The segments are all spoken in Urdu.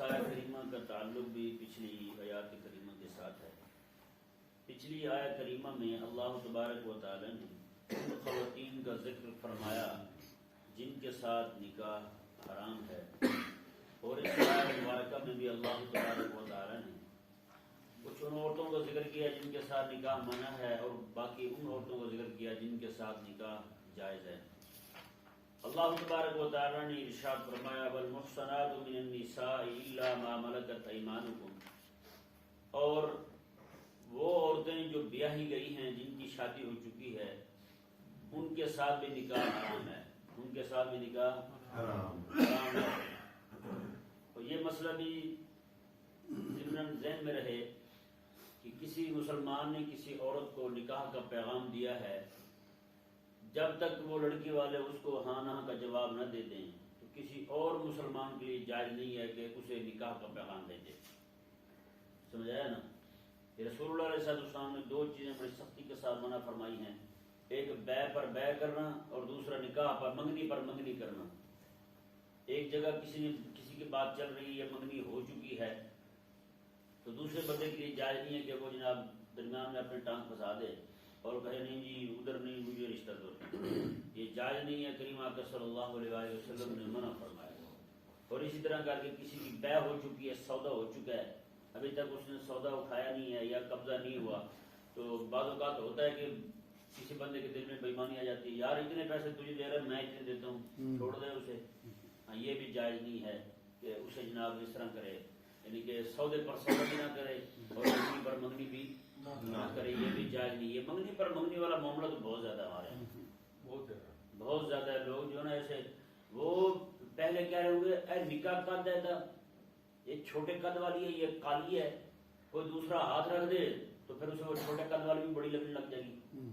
اس آیت کریمہ کا تعلق بھی پچھلی آیات کریمہ کے ساتھ ہے۔ پچھلی آیت کریمہ میں اللہ تبارک و تعالی نے ان خواتین کا ذکر فرمایا جن کے ساتھ نکاح حرام ہے، اور اس آیت مبارکہ میں بھی اللہ تبارک و تعالی نے کچھ ان عورتوں کا ذکر کیا جن کے ساتھ نکاح منع ہے، اور باقی ان عورتوں کا ذکر کیا جن کے ساتھ نکاح جائز ہے۔ اللہ تبارک و تعالی نے ارشاد فرمایا والمحصنات من النساء الا ما ملکت ایمانکم، اور وہ عورتیں جو بیاہی گئی ہیں جن کی شادی ہو چکی ہے ان کے ساتھ بھی نکاح حرام ہے، ان کے ساتھ بھی نکاح حرام ہے۔ اور یہ مسئلہ بھی ضمن ذہن میں رہے کہ کسی مسلمان نے کسی عورت کو نکاح کا پیغام دیا ہے، جب تک وہ لڑکی والے اس کو ہاں نہ کا جواب نہ دے دیں تو کسی اور مسلمان کے لیے جائز نہیں ہے کہ اسے نکاح کا پیغام دے دے۔ سمجھایا نا؟ کہ رسول اللہ علیہ السلام نے دو چیزیں بڑی سختی کے ساتھ منع فرمائی ہیں، ایک بیع پر بیع کرنا اور دوسرا نکاح پر منگنی کرنا۔ ایک جگہ کسی کی بات چل رہی ہے، منگنی ہو چکی ہے، تو دوسرے بندے کے لیے جائز نہیں ہے کہ وہ جناب درمیان میں اپنے ٹانگ پھنسا دے اور کہے نہیں جی ادھر نہیں مجھے رشتہ دو، یہ جائز نہیں ہے۔ کریم آقا صلی اللہ علیہ وسلم نے منع فرمایا۔ اور اسی طرح کر کے کسی کی بیع ہو چکی ہے، سودا ہو چکا ہے، ابھی تک اس نے سودا اٹھایا نہیں ہے یا قبضہ نہیں ہوا، تو بعض اوقات ہوتا ہے کہ کسی بندے کے دل میں بےایمانی آ جاتی ہے، یار اتنے پیسے تجھے دے رہا میں اتنے دیتا ہوں، چھوڑ دے اسے۔ ہاں یہ بھی جائز نہیں ہے کہ اسے جناب اس طرح کرے، یعنی کہ سودے پر سودا بھی نہ کرے اور منگنی پر منگنی بھی نہ کرے، یہ بھی جائز نہیں ہے۔ منگنی پر منگنی والا معاملہ تو بہت زیادہ ہمارے یہاں بہت زیادہ ہے۔ لوگ جو ہے نا ایسے وہ پہلے کہہ رہے ہوں گے اے نکاح قد ہے تھا، یہ چھوٹے قد والی ہے، یہ کالی ہے، کوئی دوسرا ہاتھ رکھ دے تو پھر اسے وہ چھوٹے قد والی بھی بڑی لگنے لگ جائے گی،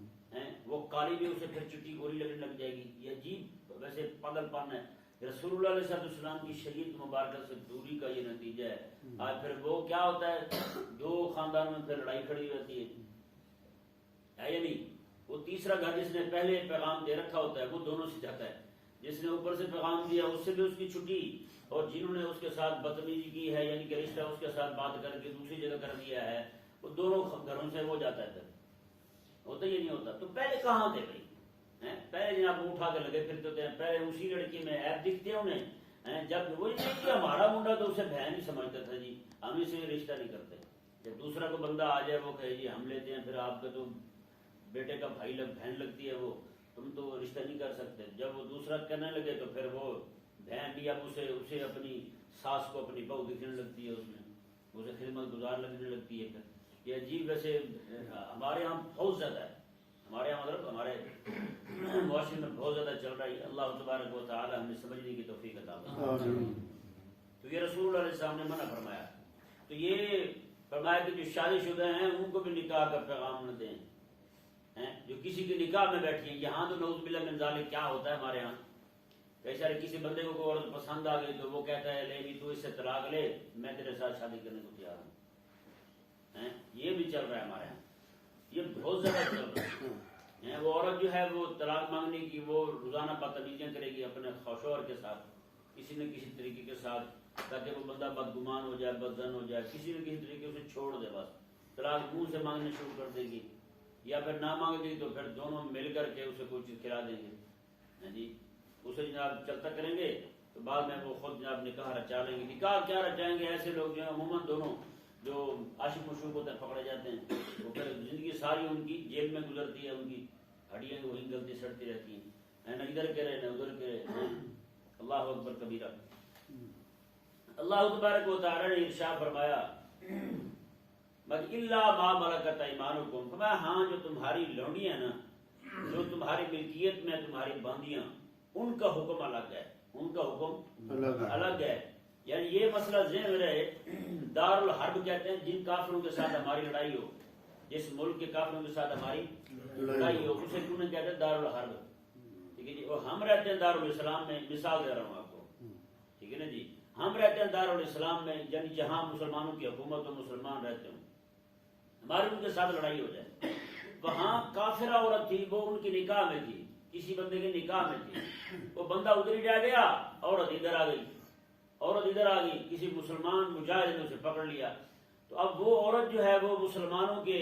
وہ کالی بھی اسے پھر چٹی گوری لگنے لگ جائے گی۔ یہ عجیب ویسے پاگل پن ہے۔ رسول اللہ علیہ السلام کی شریعت مبارکہ سے دوری کا یہ نتیجہ ہے۔ آج پھر وہ کیا ہوتا ہے، دو خاندان میں پھر لڑائی کھڑی رہتی ہے یا نہیں؟ وہ تیسرا گھر جس نے پہلے پیغام دے رکھا ہوتا ہے وہ دونوں سے جاتا ہے، جس نے اوپر سے پیغام دیا اس سے بھی اس کی چھٹی، اور جنہوں نے اس کے ساتھ بدتمیزی کی ہے یعنی کہ رشتہ اس کے ساتھ بات کر کے دوسری جگہ کر دیا ہے، وہ دونوں گھروں سے وہ جاتا ہے۔ پھر ہوتا یہ نہیں ہوتا۔ تو پہلے کہاں تھے بھائی؟ پہلے جناب اٹھا کے لگے پھرتے ہوتے ہیں، پہلے اسی لڑکی میں ایپ دکھتے ہیں انہیں، جب وہ نہیں کہ ہمارا منڈا تو اسے بہن ہی سمجھتا تھا جی، ہم اسے رشتہ نہیں کرتے۔ جب دوسرا کو بندہ آ جائے وہ کہے جی ہم لیتے ہیں، پھر آپ کے تو بیٹے کا بھائی بہن لگتی ہے، وہ تم تو رشتہ نہیں کر سکتے۔ جب وہ دوسرا کہنے لگے تو پھر وہ بہن بھی اب اسے اپنی ساس کو اپنی بہو دکھنے لگتی ہے، اس میں اسے خدمت گزار لگنے لگتی ہے۔ پھر یہ عجیب ویسے ہمارے یہاں بہت زیادہ ہے، ہمارے یہاں مطلب ہمارے معاشرے میں بہت زیادہ چل رہا ہے۔ اللہ تبارک و تعالی ہمیں سمجھنے کی توفیق عطا فرمائے۔ تو یہ رسول اللہ علیہ السلام نے منع فرمایا۔ تو یہ فرمایا کہ جو شادی شدہ ہیں ان کو بھی نکاح کا پیغام نہ دیں، جو کسی کے نکاح میں بیٹھی ہیں۔ یہاں تو نعوذ باللہ من ذالک کیا ہوتا ہے ہمارے یہاں، ایسا کسی بندے کو کوئی عورت پسند آ گئی تو وہ کہتا ہے لے بھی تو اس سے طلاق لے، میں تیرے ساتھ شادی کرنے کو تیار ہوں۔ یہ بھی چل رہا ہے ہمارے یہاں، یہ بہت زیادہ چل رہا ہے۔ وہ عورت جو ہے وہ طلاق مانگنے کی وہ روزانہ بدتمیزیاں کرے گی اپنے شوہر کے ساتھ کسی نہ کسی طریقے کے ساتھ، تاکہ وہ بندہ بدگمان ہو جائے، بدزن ہو جائے، کسی نہ کسی طریقے سے چھوڑ دے، بس طلاق منہ سے مانگنے شروع کر دے گی، یا پھر نہ مانگ دی تو پھر دونوں مل کر کے اسے کوئی چیز کھلا دیں گے جی، اسے جناب چلتا کریں گے، تو بعد میں وہ خود جناب نکاح رچا لیں گے۔ نکاح کیا رچائیں گے؟ ایسے لوگ جو ہیں عموماً دونوں جو عاشق مشوق ہوتے ہیں پکڑے جاتے ہیں، وہ پھر زندگی ساری ان کی جیل میں گزرتی ہے، ان کی ہڈیاں وہیں گلتی سڑتی رہتی ہیں، نہ ادھر کے رہے نہ ادھر کے رہے۔ اللہ اکبر کبیرہ۔ اللہ تبارک و تعالی نے ارشاد فرمایا بس الا ما ملکت ایمانکم، فرمایا ہاں جو تمہاری لونڈیاں ہیں نا، جو تمہاری ملکیت میں تمہاری باندیاں، ان کا حکم الگ ہے، ان کا حکم الگ ہے۔ یعنی یہ مسئلہ ذہن میں رہے، دار الحرب کہتے ہیں جن کافروں کے ساتھ ہماری لڑائی ہو، جس ملک کے کافروں کے ساتھ ہماری لڑائی ہو اسے کیوں نہیں کہتے دار الحرب؟ ٹھیک ہے جی، اور ہم رہتے ہیں دارالاسلام میں، مثال دے رہا ہوں آپ کو، ٹھیک ہے نا جی، ہم رہتے ہیں دارالاسلام میں، یعنی جہاں مسلمانوں کی حکومت و مسلمان رہتے ہوں، ہماری ان کے ساتھ لڑائی ہو جائے، وہاں کافرہ عورت تھی، وہ ان کی نکاح میں تھی، کسی بندے کے نکاح میں تھی، وہ بندہ ادھر ہی جا گیا، عورت ادھر آ گئی، عورت ادھر آ گئی، کسی مسلمان مجاہد نے اسے پکڑ لیا، تو اب وہ عورت جو ہے وہ مسلمانوں کے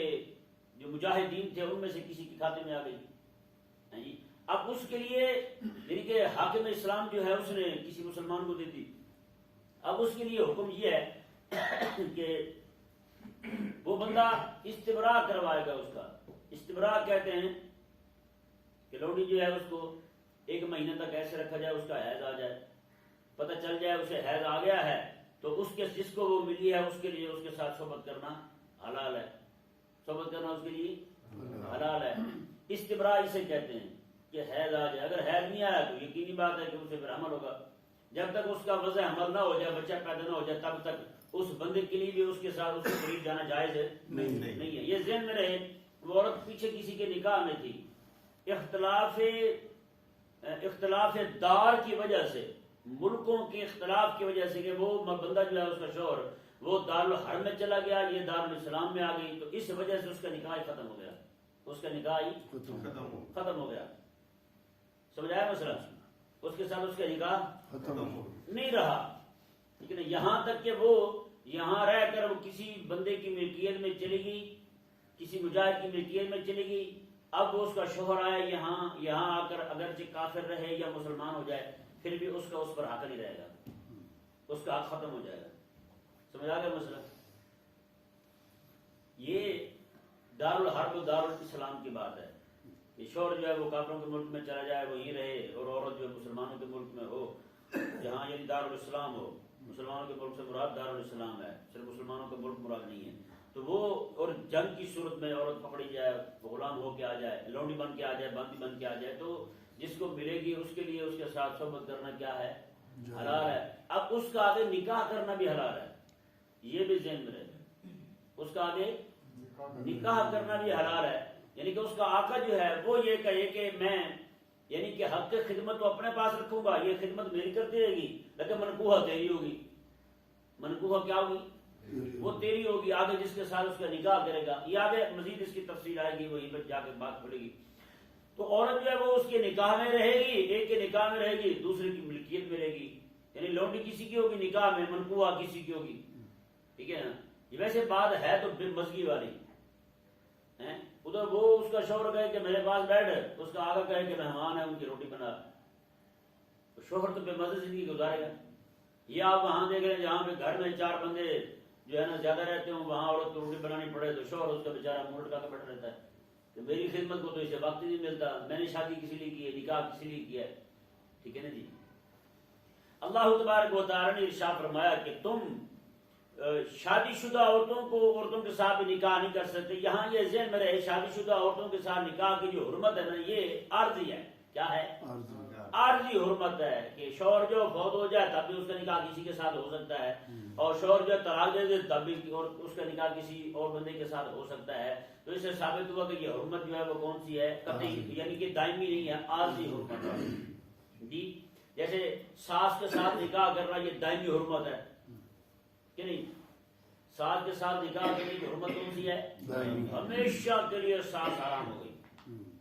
جو مجاہدین تھے ان میں سے کسی کے کھاتے میں آ گئی. اب اس کے لیے یعنی کہ حاکم اسلام جو ہے اس نے کسی مسلمان کو دے دی. اب اس کے لیے حکم یہ ہے کہ وہ بندہ استبراء کروائے گا. اس کا استبراء کہتے ہیں کہ لوڈی جو ہے اس کو 1 مہینے تک ایسے رکھا جائے، اس کا حیض آ جائے، پتہ چل جائے اسے حیض آ گیا ہے تو اس کے جس کو وہ ملی ہے اس کے لیے اس کے ساتھ صحبت کرنا حلال ہے. صحبت کرنا اس کے لیے حلال ہے. استبراء اسے کہتے ہیں کہ حیض آ جائے. اگر حیض نہیں آیا تو یقینی بات ہے کہ اسے پھر حمل ہوگا. جب تک اس کا وضع حمل نہ ہو جائے، بچہ پیدا نہ ہو جائے، تب تک اس بندے کے لیے بھی اس کے ساتھ اس کے قریب جانا جائز ہے نہیں ہے. یہ ذہن میں رہے. وہ عورت پیچھے کسی کے نکاح میں تھی، اختلاف دار کی وجہ سے، ملکوں کے اختلاف کی وجہ سے کہ وہ بندہ جو ہے اس کا شوہر وہ دارالحرم میں چلا گیا، یہ دارالاسلام میں آ گئی، تو اس وجہ سے اس کا نکاح ختم ہو گیا. اس کا نکاح ختم ہو گیا. سمجھایا مسئلہ؟ اس کے ساتھ اس کا نکاح نہیں رہا. لیکن یہاں تک کہ وہ یہاں رہ کر وہ کسی بندے کی ملکیت میں چلی گئی، کسی مجاہد کی ملکیت میں چلی گئی. اب وہ اس کا شوہر آیا یہاں آ کر اگرچہ کافر رہے یا مسلمان ہو جائے پھر بھی اس کا اس پر حق نہیں رہے گا، اس کا حق ختم ہو جائے گا. سمجھ آ گیا مسئلہ؟ یہ دارالحرب و دارالاسلام کی بات ہے. یہ شوہر جو ہے وہ کافروں کے ملک میں چلا جائے، وہ یہیں رہے، اور عورت جو ہے مسلمانوں کے ملک میں ہو، جہاں یعنی دارالاسلام ہو. مسلمانوں کے ملک سے مراد دارالاسلام ہے، صرف مسلمانوں کا ملک مراد نہیں ہے. تو وہ اور جنگ کی صورت میں عورت پکڑی جائے، غلام ہو کے آ جائے، لونڈی بن کے آ جائے، باندی بن کے آ جائے، تو جس کو ملے گی اس کے لیے اس کے ساتھ صحبت کرنا کیا ہے؟ حلال ہے. اب اس کا آگے نکاح کرنا بھی حلال ہے، یہ بھی ذہن میں رہے. اس کا آگے نکاح کرنا بھی حلال ہے. یعنی کہ اس کا آقا جو ہے وہ یہ کہے کہ میں یعنی کہ حق خدمت تو اپنے پاس رکھوں گا، یہ خدمت میری کرتی رہے گی، لیکن منکوحہ تیری ہوگی. منکوحہ کیا ہوگی؟ وہ تیری ہوگی. آگے جس کے ساتھ اس کا نکاح کرے گا، یہ آگے مزید اس کی تفصیل آئے گی، وہیں پر جا کے بات پڑے گی. تو عورت جو ہے وہ اس کے نکاح میں رہے گی، ایک کے نکاح میں رہے گی، دوسرے کی ملکیت میں رہے گی. یعنی لونڈی کسی کی ہوگی نکاح میں، منکوحہ کسی کی ہوگی. ٹھیک ہے نا؟ یہ ویسے بات ہے تو بے مزگی والی. ادھر وہ اس کا شوہر کہے کہ میرے پاس بیٹھ، اس کا آقا کہے کہ مہمان ہے ان کی روٹی بنا. تو شوہر تو بے مزے زندگی گزارے گا. یہ آپ وہاں دیکھ رہے ہیں جہاں پہ گھر میں 4 بندے جو ہے نا زیادہ رہتے ہوں، وہاں عورت کو روٹی بنانی پڑے تو شوہر اس کا بیچارہ منہ لٹکا کے بیٹھا رہتا ہے کہ میری خدمت کو تو اسے وقت ہی نہیں ملتا، میں نے شادی کسی لیے کی ہے، نکاح کسی لیے کیا ہے. ٹھیک ہے نا جی؟ اللہ تبارک و تعالی نے ارشاد فرمایا کہ تم شادی شدہ عورتوں کے ساتھ بھی نکاح نہیں کر سکتے. یہاں یہ ذہن میں رہے شادی شدہ عورتوں کے ساتھ نکاح کی جو حرمت ہے نا، یہ عارضی ہے. کیا ہے؟ عارضی حرمت ہے کہ شوہر جو فوت ہو جائے تب بھی اس کا نکاح کسی کے ساتھ ہو سکتا ہے، اور شوہر جو طلاق دے دے تب بھی اس کا نکاح کسی اور بندے کے ساتھ ہو سکتا ہے. تو اس سے ثابت ہوا کہ یہ حرمت جو ہے وہ کون سی ہے؟ قطعی، یعنی کہ دائمی نہیں ہے، عارضی حرمت ہے. جی جیسے ساس کے ساتھ نکاح کرنا یہ دائمی حرمت ہے کہ نہیں؟ ساس کے ساتھ نکاح کرنے کی حرمت کون سی ہے؟ ہمیشہ کے لیے ساس حرام ہو گئی.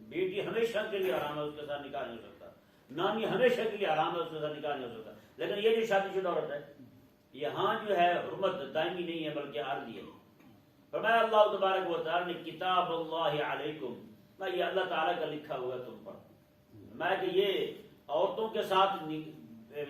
بیٹی ہمیشہ کے لیے حرام ہے، اس کے ساتھ نکاح نہیں ہو سکتا. نانی ہمیشہ کے لیے حرام ہے، اس کے ساتھ نکاح نہیں ہو سکتا. لیکن یہ جو شادی شدہ عورت ہے یہاں جو ہے حرمت دائمی نہیں ہے بلکہ عارضی ہے. فرمایا اللہ تبارک و تعالی نے کتاب اللہ علیکم، میں یہ اللہ تعالیٰ کا لکھا ہوا تم پر. میں کہ یہ عورتوں کے ساتھ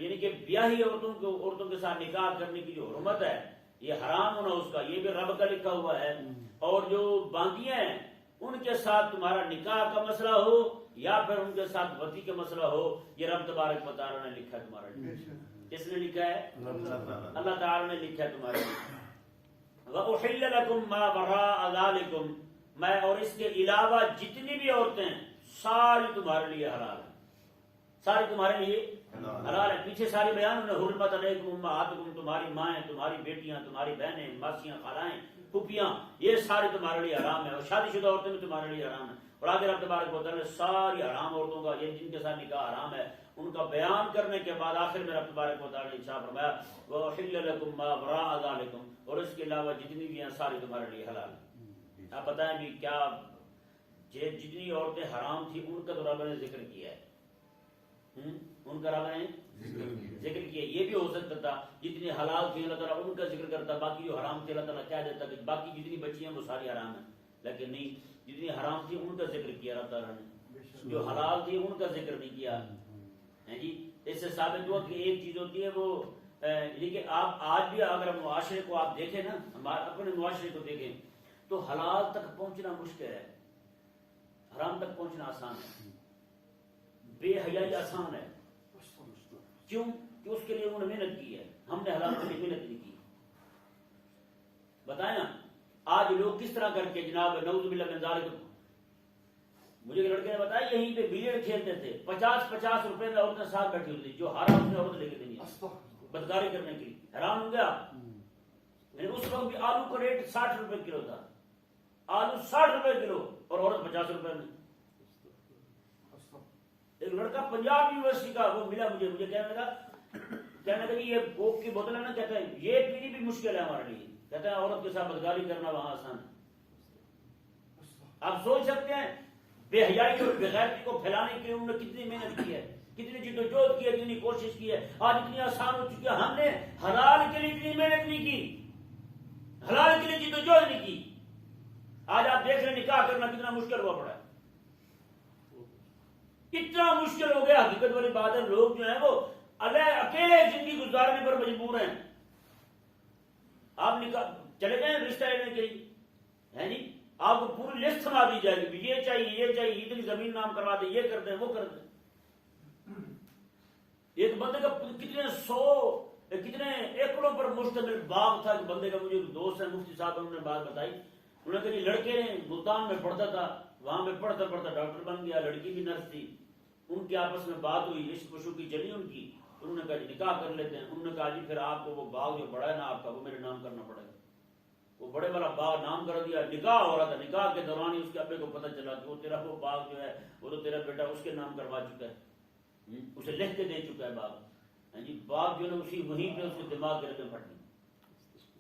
یعنی کہ بیاہی عورتوں کے ساتھ نکاح کرنے کی جو حرمت ہے، یہ حرام ہونا اس کا یہ بھی رب کا لکھا ہوا ہے. اور جو باندیاں ہیں ان کے ساتھ تمہارا نکاح کا مسئلہ ہو یا پھر ان کے ساتھ وطی کا مسئلہ ہو، یہ رب تبارک و تعالیٰ نے لکھا ہے تمہارا. کس نے لکھا ہے؟ اللہ تعالیٰ نے لکھا ہے تمہارے لیے. وَأُحِلَّ لَكُم مَّا وَرَاءَ ذَلِكُم، میں اور اس کے علاوہ جتنی بھی عورتیں ساری تمہارے لیے حلال ہیں، ساری تمہارے لیے حلال ہے. پیچھے ساری بیان انہوں نے حرمت علیکم امہاتکم، تمہاری مائیں، تمہاری بیٹیاں، تمہاری بہنیں، ماسیاں، خالائیں، پھوپھیاں، یہ ساری تمہارے لیے حرام ہے، اور شادی شدہ عورتیں بھی تمہارے لیے حرام ہیں. اور آگے رب تبارک و تعالیٰ نے ساری حرام عورتوں کا یہ جن کے ساتھ نکاح حرام ہے ان کا بیان کرنے کے بعد آخر میں رب تبارک و تعالیٰ نے ارشاد فرمایا وَأُحِلَّ لَكُم مَّا وَرَاءَ ذَلِكُم، اور اس کے علاوہ جتنی بھی ہیں ساری تمہارے لیے حلال ہیں. آپ بتائیں بھی کیا جتنی عورتیں حرام تھیں ان کا تو رب نے ذکر کیا ہے، ان کا رب نے ذکر کیا. یہ بھی ہو سکتا تھا جتنے حلال تھے اللہ تعالیٰ ان کا ذکر کرتا, باقی جو حرام تھے اللہ تعالیٰ کہہ دیتا کہ باقی جتنی بچی ہیں وہ ساری حرام ہیں, لیکن نہیں, جتنی حرام تھی ان کا ذکر کیا اللہ تعالیٰ نے, جو حلال تھی ان کا ذکر نہیں کیا ہے جی. اس سے ثابت ہوا کہ ایک چیز ہوتی ہے وہ لیکن آپ آج بھی اگر معاشرے کو آپ دیکھیں نا, ہمارے اپنے معاشرے کو دیکھیں تو حلال تک پہنچنا مشکل ہے, حرام تک پہنچنا آسان ہے, بے حیائی آسان ہے. کیوں کہ اس کے لیے انہوں نے محنت کی ہے, ہم نے حلال کے لیے محنت نہیں کی. بتائیں نا آج لوگ کس طرح کر کے جناب نعوذ باللہ من ذالک, مجھے ایک لڑکے نے بتایا یہیں پہ بلیئرڈ کھیلتے تھے, 50-50 روپے میں عورتیں ساتھ بیٹھی ہوتی, جو حرام سے عورت لے کے دینی بدکاری کرنے کے لیے. حرام ہو گیا. اس وقت بھی آلو کا ریٹ 60 روپے کلو تھا, آلو 60 روپے کلو اور عورت 50 روپے میں. ایک لڑکا پنجاب یونیورسٹی کا وہ ملا مجھے کہنے لگا کہ یہ کوک کی بوتل ہے نا, کہتا ہے یہ پینی بھی مشکل ہے ہمارے لیے, کہتا ہے عورت کے ساتھ بدکاری کرنا وہاں آسان ہے. آپ سوچ سکتے ہیں بے حیائی اور بغیرتی کو پھیلانے کے لیے انہوں نے کتنی محنت کی ہے, کتنی جدوجہد کی ہے, کتنی کوشش کی ہے. آج اتنی آسان ہو چکی ہے, ہم نے حلال کے لیے اتنی محنت نہیں کی, حلال کے لیے جدوجہد نہیں کی. آج آپ دیکھ رہے ہیں نکاح کرنا کتنا مشکل ہوا پڑا ہے, اتنا مشکل ہو گیا. حقیقت والی بات ہے, لوگ جو ہیں وہ اکیلے زندگی گزارنے پر مجبور ہیں. آپ نکاح چلے گئے رشتہ لینے کے لیے ہے جی, آپ کو پوری لسٹ سنا دی جائے گی, یہ چاہیے اتنی زمین نام کروا دیں, یہ کر دیں وہ کر دیں. ایک بندے کا کتنے ایکڑوں پر مشتمل باغ تھا. ایک بندے کا, مجھے دوست ہے مفتی صاحب, انہوں نے بات بتائی, انہوں نے کہا کہ لڑکے نے ملتان میں پڑھتا تھا, وہاں پہ پڑھتا ڈاکٹر بن گیا, لڑکی بھی نرس تھی, ان کے آپس میں بات ہوئی, عشق وشق کی چلی ان کی. انہوں نے کہا جی نکاح کر لیتے ہیں. انہوں نے کہا جی پھر آپ کو وہ باغ جو بڑا ہے نا آپ کا, وہ میرے نام کرنا پڑے گا. وہ بڑے والا باغ نام کر دیا. نکاح ہو رہا تھا, نکاح کے دوران ہی اس کے ابے کو پتہ چلا کہ وہ تیرا وہ باغ جو ہے وہ تو تیرا بیٹا اس کے نام کروا چکا ہے, اسے لکھ کے دے چکا ہے باغ. جی باغ جو ہے اسی وہیں پہ اس کے دماغ کے رقم پھٹ گئی,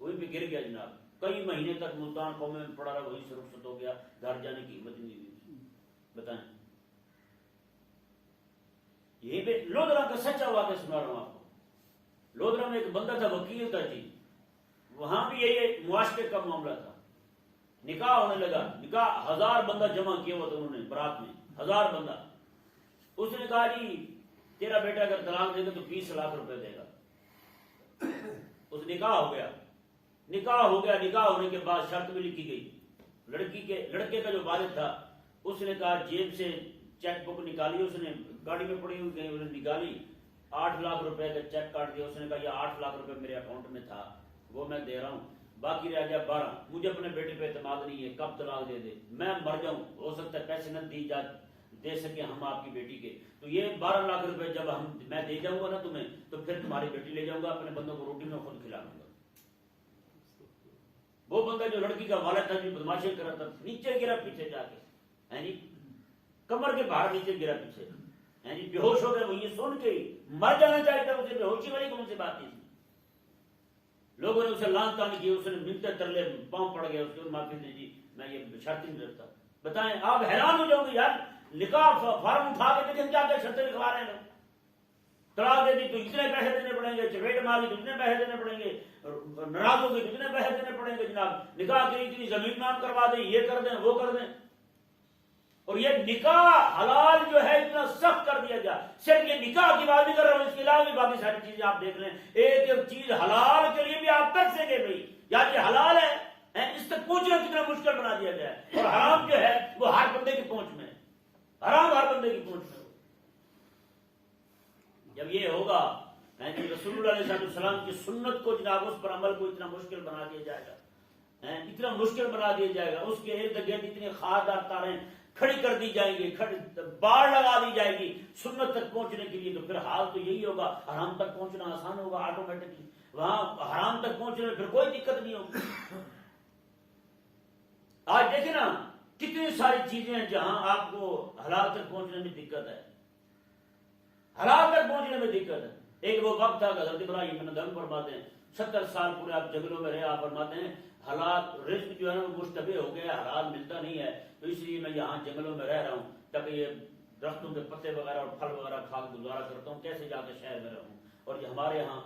وہیں پہ گر گیا جناب. کئی مہینے تک ملتان قوم میں پڑا رہا, وہی سے رخصت ہو گیا, گھر جانے کی ہمت نہیں ہوئی. بتائیں, یہیں پہ لودھرا کا سچا واقعہ سنا رہا ہوں آپ کو. لودھرا میں ایک بندہ تھا, وکیل تھا جی, وہاں بھی یہی معاشرے کا معاملہ تھا. نکاح ہونے لگا, نکاح 1000 بندہ جمع کیا ہوا تھا انہوں نے برات میں, 1000 بندہ. اس نے کہا جی تیرا بیٹا اگر طلاق دے گا تو 20 لاکھ روپے دے گا. اس نکاح ہو گیا. نکاح ہونے کے بعد شرط بھی لکھی گئی. لڑکے کا جو والد تھا اس نے کہا جیب سے چیک بک نکالی, اس نے گاڑی میں پڑی ہوئی انہوں نے نکالی, 8 لاکھ روپے کا چیک کاٹ دیا. اس نے کہا یہ 8 لاکھ روپے میرے اکاؤنٹ میں تھا, وہ میں دے رہا ہوں, باقی رہ گیا 12. مجھے اپنے بیٹے پہ اعتماد نہیں ہے, کب طلاق دے دے, میں مر جاؤں, ہو سکتا ہے پیسے نہ دے سکے ہم آپ کی بیٹی کے, تو یہ 12 لاکھ روپے جب میں دے جاؤں گا نا تمہیں, تو پھر تمہاری بیٹی لے جاؤں گا, اپنے بندوں کو روٹی میں خود کھلا دوں گا. وہ بندہ جو لڑکی کا والد تھا, جو بدماشی کر رہا تھا, نیچے گرا پیچھے جا کے, جی کمر کے باہر نیچے گرا پیچھے, جی بے ہوش ہو گیا. وہ یہ سن کے مر جانا چاہتا, اسے بے ہوشی والی کون سی بات تھی. لوگوں نے اسے لان تان کی, اس نے ملتے ترلے پاؤں پڑ گیا, اس کو معافی دے جی میں یہ شرط نہیں رکھتا. بتائیں آپ حیران ہو جاؤ گے یار, نکاح فارم اٹھا کے دیکھیں کیا کیا شرطیں لکھوا رہے ہیں. طلاق دے دی تو اتنے پیسے دینے پڑیں گے, چپیٹ ماری تو اتنے پیسے دینے پڑیں گے, ناراض ہو گئے تو اتنے پیسے دینے پڑیں گے جناب, نکاح کے لیے اتنی زمین نام کروا دیں, یہ کر دیں وہ کر دیں. اور یہ نکاح حلال جو ہے اتنا سخت کر دیا گیا. صرف یہ نکاح کی بات نہیں کر رہا ہوں, اس کے علاوہ بھی باقی ساری چیزیں آپ دیکھ لیں. ایک ایک چیز حلال کے لیے بھی آپ کر سکیں بھائی, یا یہ حلال ہے, اس تک پہنچنا کتنا مشکل بنا دیا گیا ہے. اور حرام جو ہے وہ ہر بندے کی پہنچ میں, حرام ہر بندے کی پہنچ میں. جب یہ ہوگا رسول اللہ علیہ السلام کی سنت کو جناب اس پر عمل کو اتنا مشکل بنا دیا جائے گا, اتنا مشکل بنا دیا جائے گا. اس کے ارد گرد اتنی خاردار تاریں کھڑی کر دی جائیں گی, باڑ لگا دی جائے گی سنت تک پہنچنے کے لیے. تو پھر حال تو یہی ہوگا, حرام تک پہنچنا آسان ہوگا آٹومیٹکلی. وہاں حرام تک پہنچنے میں پھر کوئی دقت نہیں ہوگی. آج دیکھیں نا کتنی ساری چیزیں ہیں جہاں آپ کو حلال تک پہنچنے میں دقت ہے, حلال تک پہنچنے میں دقت ہے. ایک وہ وقت تھا حضرت ابراہیم ندم فرماتے ہیں 70 سال پورے آپ جنگلوں میں رہے, آپ فرماتے ہیں حلال رزق جو ہے نا وہ مشتبہ ہو گیا, حلال ملتا نہیں ہے, تو اس لیے میں یہاں جنگلوں میں رہ رہا ہوں تاکہ یہ درختوں کے پتے وغیرہ اور پھل وغیرہ کھا کے گزارا کرتا ہوں، کیسے جا کے شہر میں رہوں؟ اور یہ ہمارے یہاں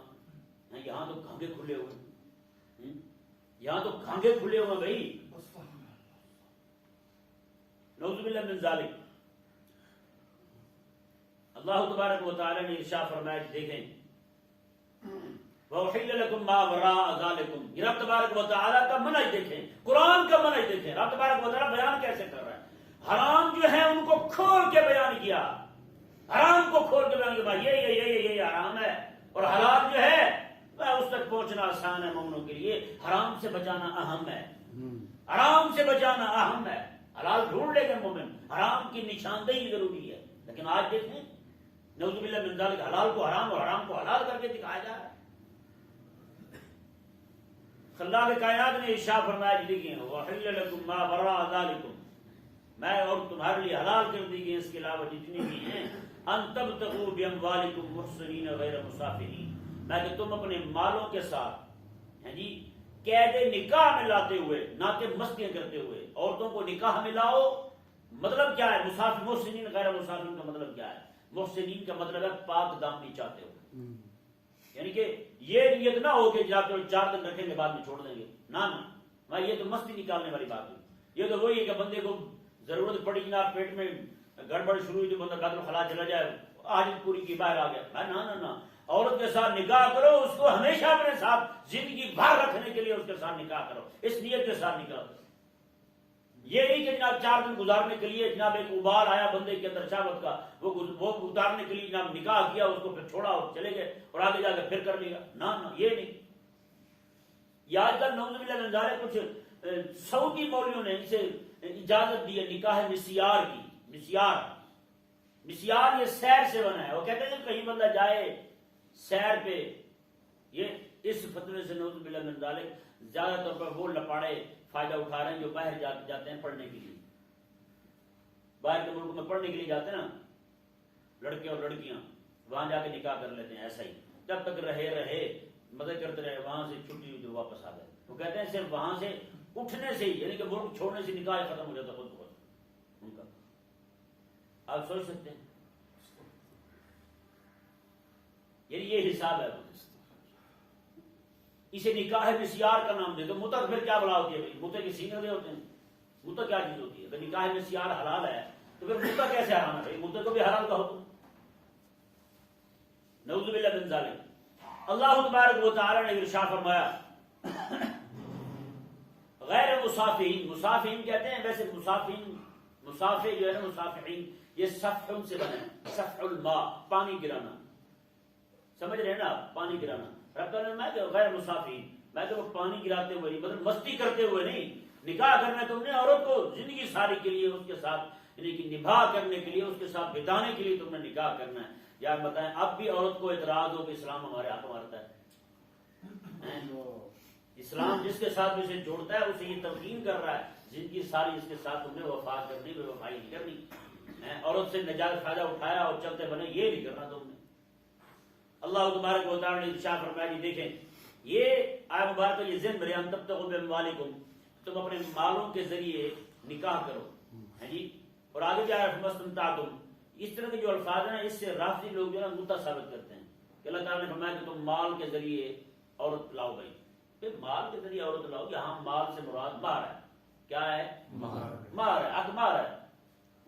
تو گھانگے کھلے ہوئے، یہاں تو گھانگے کھلے ہوئے بھائی، نعوذ باللہ من ذالک۔ اللہ تبارک و تعالی نے ارشاد فرمایا کہ دیکھیں وَأُحِلَّ لَكُم مَّا وَرَاءَ ذَلِكُمْ، یہ رب تبارک و تعالی کا منہج دیکھیں، قرآن کا منہج دیکھیں، رب تبارک و تعالی بیان کیسے کر رہا ہے۔ حرام جو ہے ان کو کھول کے بیان کیا، حرام کو کھول کے بیان کیا، یہ حرام ہے، اور حلال جو ہے اس تک پہنچنا آسان ہے مومنوں کے لیے، حرام سے بچانا اہم ہے، حرام سے بچانا اہم ہے۔ حلال ڈھونڈ لے گا مومن، حرام کی نشاندہی ضروری ہے، لیکن آج دیکھیں نعوذ باللہ من ذالک، حلال کو حرام اور حرام کو حلال کر کے دکھایا جا رہا ہے۔ اللہ کے کائنات نے ارشاد فرمایا دیکھیں وَأُحِلَّ لَكُم مَّا وَرَاءَ ذَلِكُم، میں اور تمہارے لیے حلال کر دی گئی اس کے علاوہ جتنی بھی ہیں، ان تبتغوا بِأَمْوَالِكُم مُحْصِنِينَ غَيْرَ مُسَافِحِينَ، میں کہ تم اپنے مالوں کے ساتھ قید نکاح میں لاتے ہوئے، نہ کہ مستیاں کرتے ہوئے، عورتوں کو نکاح میں لاؤ، مطلب کیا ہے؟ محسنین غیر مسافرین کا مطلب کیا ہے؟ محسنین کا مطلب ہے پاک دامنی چاہتے ہو، یعنی کہ یہ نیت نہ ہو کہ جا کر 4 دن رکھیں گے بعد میں چھوڑ دیں گے، نہ یہ تو مستی نکالنے والی بات ہے۔ یہ تو وہی ہے کہ بندے کو ضرورت پڑی جناب، پیٹ میں گڑبڑ شروع ہوئی تو بندہ قتل خلا چلا جائے، حاجت پوری کی باہر آ گیا، نہ عورت کے ساتھ نکاح کرو، اس کو ہمیشہ اپنے ساتھ زندگی بھر رکھنے کے لیے اس کے ساتھ نکاح کرو، اس نیت کے ساتھ نکاح کرو۔ یہ نہیں کہ جناب 4 دن گزارنے کے لیے جناب ایک ابال آیا بندے کے اندر شہوت کا، وہ اتارنے کے لیے جناب نکاح کیا، اس کو پھر چھوڑا اور چلے گئے اور آگے جا کے پھر کر لیا، نہ یہ نہیں۔ یہ آج کل نعوذ باللہ من ذالک کچھ سعودی مولویوں نے اسے اجازت دی ہے نکاح مسیار کی، مسیار یہ سیر سے بنا ہے، وہ کہتے ہیں کہیں بندہ جائے سیر پہ، یہ اس فتوے سے نعوذ باللہ من ذالک زیادہ طور پر وہ لپاڑے فائدہ اٹھا رہے ہیں جو باہر جاتے ہیں پڑھنے کے لیے، باہر کے ملک میں پڑھنے کے لیے جاتے ہیں نا لڑکے اور لڑکیاں، وہاں جا کے نکاح کر لیتے ہیں، ایسا ہی جب تک رہے مزے کرتے رہے، وہاں سے چھٹی ہوئی تو واپس آ گئے۔ وہ کہتے ہیں صرف وہاں سے اٹھنے سے ہی، یعنی کہ ملک چھوڑنے سے نکاح ختم ہو جاتا خود بخود ان کا۔ آپ سوچ سکتے ہیں یعنی یہ حساب ہے، اسے نکاح مسیار کا نام دے تو متع پھر کیا بلا ہوتی ہے بھائی؟ متع کے سینے دے ہوتے ہیں، متع کیا چیز ہوتی ہے؟ اگر نکاح مسیار حلال ہے تو پھر متع کیسے حرام ہے بھائی؟ متع کو بھی حلال کہو تو نعوذ باللہ من ذالک۔ اللہ تبارک و تعالی نے ارشاد فرمایا غیر مسافحین، مسافحین کہتے ہیں، ویسے مسافح جو ہے نا، مسافحین یہ صفح سے بنے، صفح الماء پانی گرانا، سمجھ رہے ہیں نا، پانی گرانا۔ رب تعالیٰ نے میں کہ غیر مسافحین، میں کہ وہ پانی گراتے ہوئے نہیں، مطلب مستی کرتے ہوئے نہیں، نکاح کرنا تم نے عورت کو زندگی ساری کے لیے اس کے ساتھ یعنی کہ نبھا کرنے کے لیے، اس کے ساتھ بتانے کے لیے تم نے نکاح کرنا ہے۔ یار بتائیں اب بھی عورت کو اعتراض ہو کہ اسلام ہمارے حق مارتا ہے، اسلام جس کے ساتھ اسے جوڑتا ہے اسے یہ تلقین کر رہا ہے زندگی ساری اس کے ساتھ تم نے وفا کرنی، بے وفائی نہیں کرنی، عورت سے نجائز فائدہ اٹھایا اور چلتے بنے، یہ نہیں کرنا تم نے۔ اللہ تبارک و تعالی نے ارشاد فرمایا جی دیکھیں یہ آیت مبارکہ یہ ذہن برے تبتغوا باموالکم، تم اپنے مالوں کے ذریعے نکاح کرو، ہے جی، اور آگے جا رہا ہے فمستمتعتم، اس طرح کے جو الفاظ ہیں اس سے رافضی لوگ جو ہے متع ثابت کرتے ہیں کہ اللہ تعالیٰ نے فرمایا کہ تم مال کے ذریعے عورت لاؤ بھائی، پھر مال کے ذریعے عورت لاؤ، یہاں مال سے مراد مہر ہے، کیا ہے؟ مہر ہے، حق مہر ہے،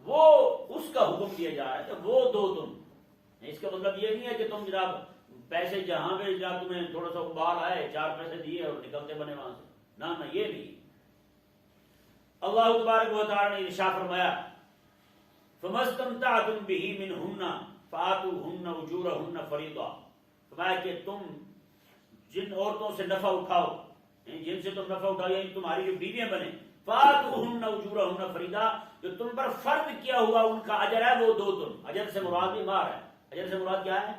وہ اس کا حکم دیا جا رہا ہے کہ وہ دو تم، اس کا مطلب یہ نہیں ہے کہ تم جناب پیسے جہاں پہ جناب تمہیں تھوڑا سا ابال آئے 4 پیسے دیے اور نکلتے بنے وہاں سے، نہ یہ نہیں۔ اللہ تبارک و تعالی نے ارشاد فرمایا فَمَسْتَمْتَعْتُمْ بِهِ مِنْهُنَّ فَآتُوهُنَّ أُجُورَهُنَّ فَرِيضَةً، فرمایا کہ تم جن عورتوں سے نفع اٹھاؤ، جن سے تم نفع اٹھاؤ یعنی تمہاری جو بیویاں بنے، فَآتُوهُنَّ أُجُورَهُنَّ فَرِيضَةً، جو تم پر فرض کیا ہوا ان کا اجر ہے وہ دو تم، اجر سے مراد بھی مہر ہے، اجر سے مراد کیا ہے؟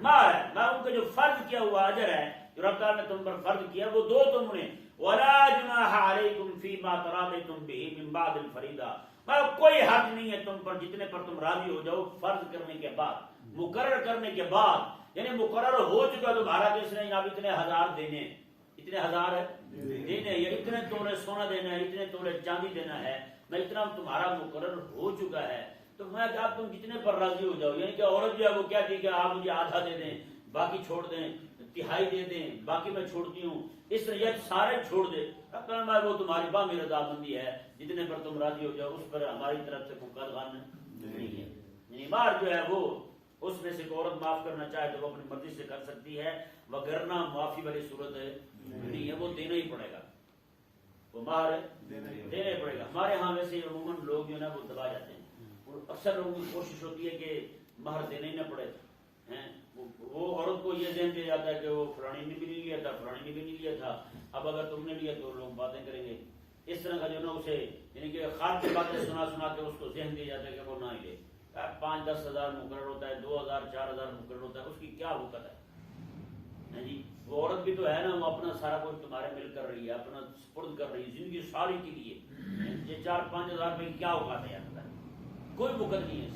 مہر ہے، میں ان کا جو فرض کیا ہوا اجر ہے جو رب تعالیٰ نے تم پر فرض کیا وہ دو تم نے، وَلَا جُنَاحَ عَلَيْكُمْ فِي مَا تَرَاضَيْتُمْ بِهِ مِنْ بَعْدِ الْفَرِيضَةِ، کوئی حق نہیں ہے تم پر جتنے پر تم راضی ہو جاؤ فرض کرنے کے بعد، مقرر کرنے کے بعد، یعنی مقرر ہو چکا تمہارا کہ اس نے جناب اتنے ہزار دینے، اتنے ہزار دینے یا اتنے تولے سونا دینا ہے، اتنے تولے چاندی دینا ہے، میں اتنا تمہارا مقرر ہو چکا ہے، تو میں کہ آپ تم جتنے پر راضی ہو جاؤ، یعنی کہ عورت جو ہے وہ کہتی ہے کہ آپ مجھے آدھا دے دیں، باقی چھوڑ دیں، تہائی دے دیں، باقی میں چھوڑتی ہوں، اس طرح یہ سارے چھوڑ دے. وہ تمہاری باہمی رضامندی ہے، جتنے پر تم راضی ہو جاؤ اس پر ہماری طرف سے کوئی قدغن نہیں ہے. یعنی مہر جو ہے وہ اس میں سے عورت معاف کرنا چاہے تو وہ اپنی مرضی سے کر سکتی ہے، وگرنہ معافی والی صورت نہیں ہے، وہ دینا ہی پڑے گا، وہ مہر دینا ہی پڑے گا. ہمارے ہاں ویسے عموماً لوگ جو ہے نا وہ دبا جاتے ہیں، اور اکثر لوگوں کی کوشش ہوتی ہے کہ مہر دینا ہی نہ پڑے. وہ عورت کو یہ ذہن دیا جاتا ہے کہ وہ فلانی نے بھی نہیں لیا تھا، فلانی نے بھی نہیں لیا تھا، اب اگر تم نے لیا تو لوگ باتیں کریں گے. اس طرح کا جو نا اسے یعنی کہ خارج کی باتیں سنا سنا کے اس کو ذہن دیا جاتا ہے کہ وہ نہ ہی لے. 5-10 ہزار مقرر ہوتا ہے، 2,000-4,000 مقرر ہوتا ہے، اس کی کیا وقت ہے جی. وہ عورت بھی تو ہے نا، وہ اپنا سارا کچھ تمہارے مل کر رہی ہے، اپنا سپرد کر رہی ہے زندگی ساری کے لیے. یہ 4-5 ہزار روپے کی کیا اوقات ہے یار، کوئی وقت نہیں ہے.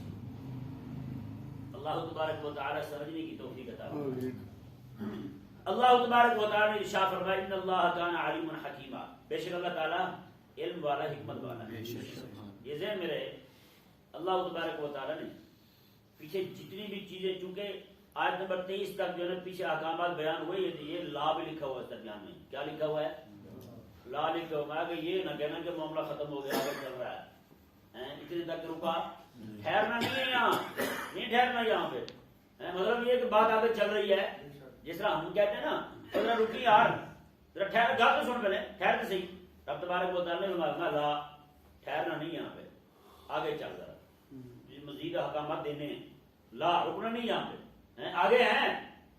اللہ تبارک و تعالی سمجھنے کی توفیق عطا فرمائے. اللہ تبارک و تعالی نے ارشاد فرمایا ان اللہ کان علیم حکیما، بے شک اللہ تعالی علم والا، حکمت والا ہے. یہ ذہن میں رہے اللہ تبارک و تعالی نے پیچھے جتنی بھی چیزیں، چونکہ آیت نمبر 23 تک جو ہے پیچھے احکامات بیان ہوئے، یہ لا بھی لکھا ہوا ہے درمیان میں. کیا لکھا ہوا ہے؟ لا لکھا ہوا ہے کہ یہ نہ کہنا کہ معاملہ ختم ہو گیا، آگے چل رہا ہے، اتنے تک رکا. ٹھہرنا نہیں ہے، یہاں نہیں ٹھہرنا یہاں پہ. مطلب یہ کہ بات آگے چل رہی ہے، جس طرح ہم کہتے ہیں نا ذرا رکی یار، ذرا ٹھہر، گا تو سن پہلے، ٹھہر تو صحیح. رب تبارک و تعالی نے لا ٹھہرنا نہیں یہاں پہ، آگے چل رہا ہے، مزید احکامات دینے ہیں. لا رکنا نہیں یہاں پہ، آگے ہیں